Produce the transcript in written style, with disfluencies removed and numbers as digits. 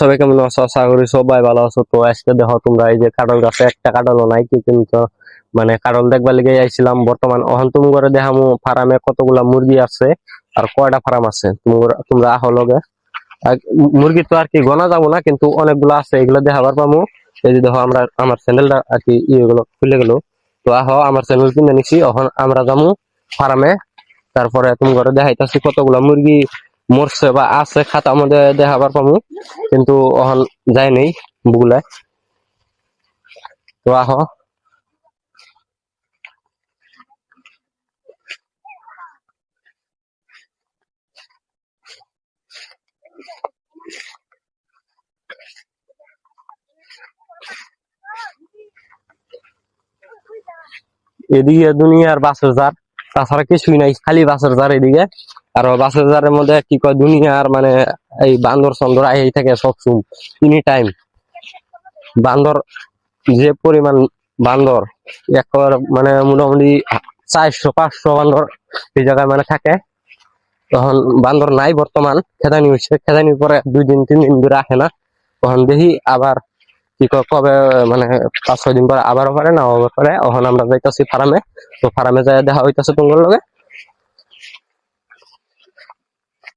সবাই কেমন আছো? আশা করি সবাই ভালো আছো। তো আজকে দেখো তোমরা এই যে কাঁঠাল গাছে একটা কাঁঠালও নাই কি, কিন্তু মানে কাঁঠাল দেখবার লেগে আইছিলাম। বর্তমান অহন তুমি করে দেখামু ফার্মে কতগুলা মুরগি আছে আর কয়টা ফার্ম আছে। তোমরা আহো লগে। মুরগি তো আর কি গোনা যাবো না, কিন্তু অনেকগুলো আছে, এগুলো দেখাবার পামু। এই যে দেখো আমার চ্যানেলটা আর কি ইয়েগুলো খুলে গেল। তো আহো, আমার চ্যানেল কিনে নিছি, এখন আমরা যাবো ফার্মে। তারপরে তুমি ঘরে দেখাইতেছি কতগুলা মুরগি মরছে বা আছে খাতার মধ্যে দেখাবার পামু, কিন্তু অহন যায় নেই বুগুলা। তো আহ, এদিকে দুনিয়ার বাসের জার, তাছাড়া কিছুই নাই, খালি বাসের জার এদিকে। আর বাসের জারের মধ্যে কি কয় দুনিয়ার মানে এই বান্দর চন্দর আই থাকে সবসময়, এনি টাইম বান্দর। যে পরিমাণ বান্দর, একবার মানে মোটামুটি 400-500 বান্দর এই জায়গায় মানে থাকে। তখন বান্দর নাই বর্তমান, খেদানি হয়েছে, খেদানির পরে 2 দিন 3 দিন ধরে আসে না। তখন দেখি আবার কি কবে মানে 5-6 দিন পরে আবারও পারে না, আবার পারে। এখন আমরা যাইতেছি ফার্মে। তো ফার্মে যাই দেখা হইতেছে তোমার লগে।